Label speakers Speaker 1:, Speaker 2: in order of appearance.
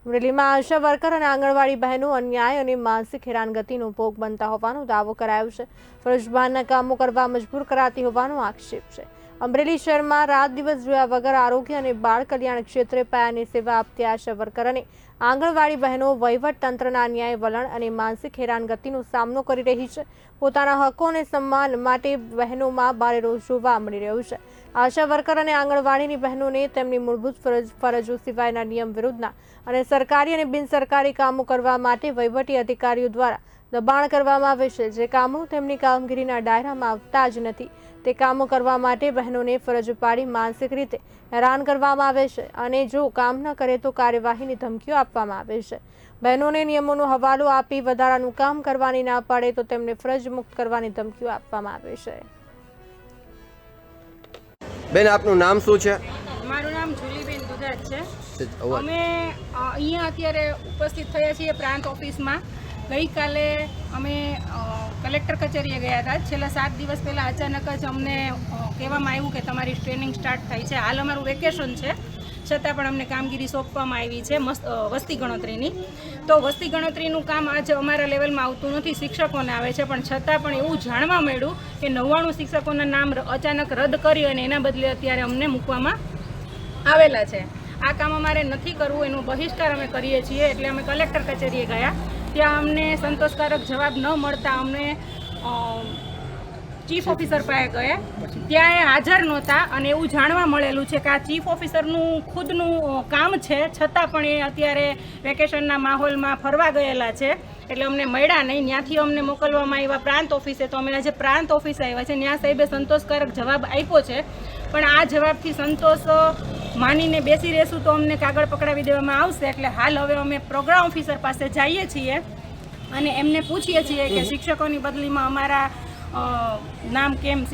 Speaker 1: અમરેલીમાં આશા વર્કર અને આંગણવાડી બહેનો અન્યાય અને માનસિક હેરાનગતિનો ભોગ બનતા હોવાનો દાવો કરાયો છે। ફરજ બહારના કામો કરવા મજબૂર કરાતી હોવાનો આક્ષેપ છે। અમરેલી શહેરમાં રાત દિવસ જોયા વગર આરોગ્ય અને બાળ કલ્યાણ ક્ષેત્રે પાયાની સેવા આપતી આશા વર્કર અને આંગણવાડી બહેનો વહીવટ તંત્રના અન્યાય વલણ અને માનસિક હેરાનગતિનો સામનો કરી રહી છે। પોતાના હકો અને સન્માન માટે બહેનોમાં ભારે રોષ જોવા મળી રહ્યો છે। આશા વર્કર અને આંગણવાડીની બહેનોને તેમની મૂળભૂત ફરજો સિવાયના નિયમ વિરુદ્ધના અને સરકારી અને બિનસરકારી કામો કરવા માટે વહીવટી અધિકારીઓ દ્વારા દબાણ કરવામાં આવે છે। જે કામો તેમની કામગીરીના દાયરામાં આવતા જ નથી તે કામો કરવા માટે બહેનોને ફરજ પાડી માનસિક રીતે હેરાન કરવામાં આવે છે અને જો કામ ન કરે તો કાર્યવાહીની ધમકીઓ આપવામાં આવે છે। બહેનોને નિયમોનો હવાલો આપી વધારાનું કામ કરવાની ના પાડે તો તેમને ફરજ મુક્ત કરવાની ધમકીઓ આપવામાં આવે છે।
Speaker 2: બેન, આપનું નામ શું છે?
Speaker 3: મારું નામ જુલીબેન દુધાત છે। અમે અહીંયા અત્યારે ઉપસ્થિત થયા છીએ પ્રાંત ઓફિસમાં। ગઈકાલે અમે કલેક્ટર કચેરીએ ગયા હતા। છેલ્લા 7 દિવસ પહેલાં અચાનક જ અમને કહેવામાં આવ્યું કે તમારી ટ્રેનિંગ સ્ટાર્ટ થાય છે। હાલ અમારું વેકેશન છે, છતાં પણ અમને કામગીરી સોંપવામાં આવી છે વસ્તી ગણતરીની। તો વસ્તી ગણતરીનું કામ આજે અમારા લેવલમાં આવતું નથી, શિક્ષકોને આવે છે, પણ છતાં પણ એવું જાણવા મળ્યું કે 99 શિક્ષકોના નામ અચાનક રદ કરી અને એના બદલે અત્યારે અમને મૂકવામાં આવેલા છે। આ કામ અમારે નથી કરવું, એનો બહિષ્કાર અમે કરીએ છીએ। એટલે અમે કલેક્ટર કચેરીએ ગયા, ત્યાં અમને સંતોષકારક જવાબ ન મળતા અમને ચીફ ઓફિસર પાસે ગયા, ત્યાં એ હાજર નહોતા અને એવું જાણવા મળેલું છે કે આ ચીફ ઓફિસરનું ખુદનું કામ છે, છતાં પણ એ અત્યારે વેકેશનના માહોલમાં ફરવા ગયેલા છે, એટલે અમને મળ્યા નહીં। ત્યાંથી અમને મોકલવામાં આવ્યા પ્રાંત ઓફિસે। તો અમે આજે પ્રાંત ઓફિસે આવ્યા છે, ત્યાં સાહેબે સંતોષકારક જવાબ આપ્યો છે, પણ આ જવાબથી સંતોષ માનીને બેસી રહેશું તો અમને કાગળ પકડાવી દેવામાં આવશે। એટલે હાલ હવે અમે પ્રોગ્રામ ઓફિસર પાસે જઈએ છીએ અને એમને પૂછીએ છીએ કે શિક્ષકોની બદલીમાં અમારા નામ કેમ